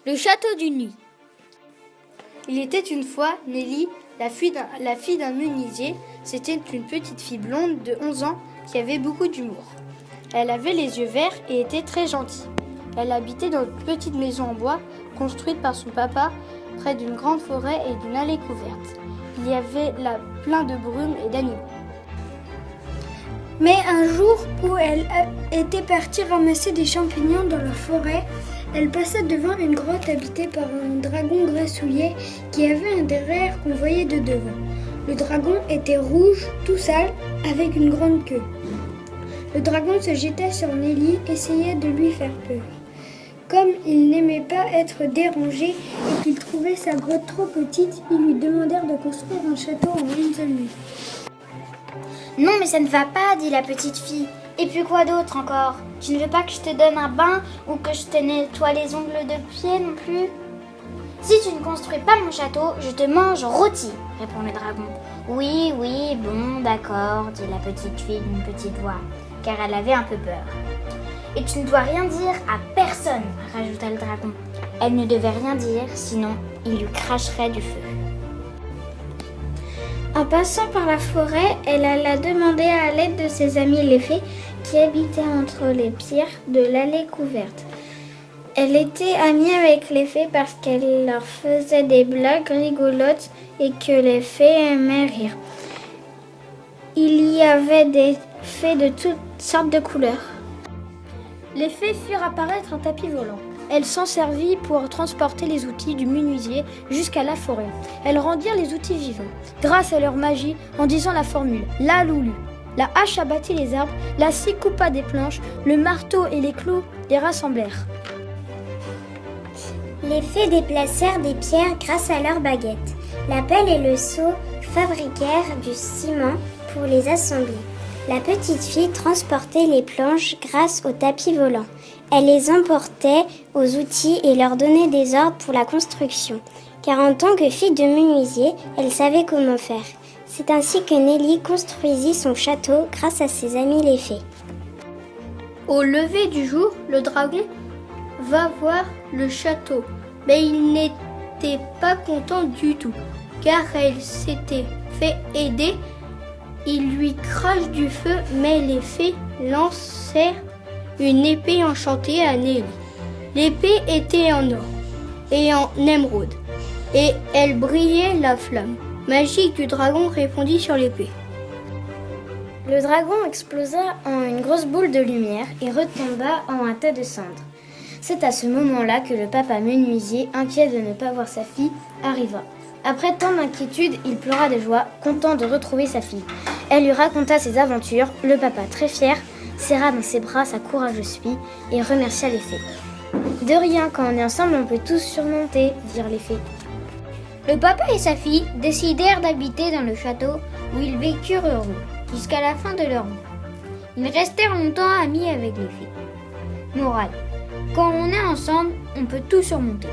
Le château d'une nuit. Il était une fois Nelly, la fille d'un menuisier. C'était une petite fille blonde de 11 ans qui avait beaucoup d'humour. Elle avait les yeux verts et était très gentille. Elle habitait dans une petite maison en bois construite par son papa près d'une grande forêt et d'une allée couverte. Il y avait là plein de brume et d'animaux. Mais un jour où elle était partie ramasser des champignons dans la forêt, elle passa devant une grotte habitée par un dragon grassouillet qui avait un derrière qu'on voyait de devant. Le dragon était rouge, tout sale, avec une grande queue. Le dragon se jeta sur Nelly, essayait de lui faire peur. Comme il n'aimait pas être dérangé et qu'il trouvait sa grotte trop petite, ils lui demandèrent de construire un château en une seule nuit. Non, mais ça ne va pas, dit la petite fille. Et puis quoi d'autre encore? Tu ne veux pas que je te donne un bain ou que je te nettoie les ongles de pied non plus? Si tu ne construis pas mon château, je te mange rôti, répond le dragon. Oui, bon, d'accord, dit la petite fille d'une petite voix, car elle avait un peu peur. Et tu ne dois rien dire à personne, rajouta le dragon. Elle ne devait rien dire, sinon il lui cracherait du feu. En passant par la forêt, elle alla demander à l'aide de ses amis les fées qui habitaient entre les pierres de l'allée couverte. Elle était amie avec les fées parce qu'elle leur faisait des blagues rigolotes et que les fées aimaient rire. Il y avait des fées de toutes sortes de couleurs. Les fées firent apparaître un tapis volant. Elle s'en servit pour transporter les outils du menuisier jusqu'à la forêt. Elles rendirent les outils vivants, grâce à leur magie, en disant la formule « La Loulou ». La hache abattit les arbres, la scie coupa des planches, le marteau et les clous les rassemblèrent. Les fées déplacèrent des pierres grâce à leurs baguettes. La pelle et le seau fabriquèrent du ciment pour les assembler. La petite fille transportait les planches grâce au tapis volant. Elle les emportait aux outils et leur donnait des ordres pour la construction, car en tant que fille de menuisier, elle savait comment faire. C'est ainsi que Nelly construisit son château grâce à ses amis les fées. Au lever du jour, le dragon va voir le château, mais il n'était pas content du tout, car elle s'était fait aider. Il lui crache du feu, mais les fées lancèrent une épée enchantée à Nelly. L'épée était en or et en émeraude, et elle brillait la flamme magique du dragon répandit sur l'épée. Le dragon explosa en une grosse boule de lumière et retomba en un tas de cendres. C'est à ce moment-là que le papa menuisier, inquiet de ne pas voir sa fille, arriva. Après tant d'inquiétude, il pleura de joie, content de retrouver sa fille. Elle lui raconta ses aventures. Le papa, très fier, serra dans ses bras sa courageuse fille et remercia les fées. « De rien, quand on est ensemble, on peut tous surmonter », dirent les fées. Le papa et sa fille décidèrent d'habiter dans le château où ils vécurent heureux jusqu'à la fin de leur vie. Ils restèrent longtemps amis avec les fées. Morale, quand on est ensemble, on peut tout surmonter.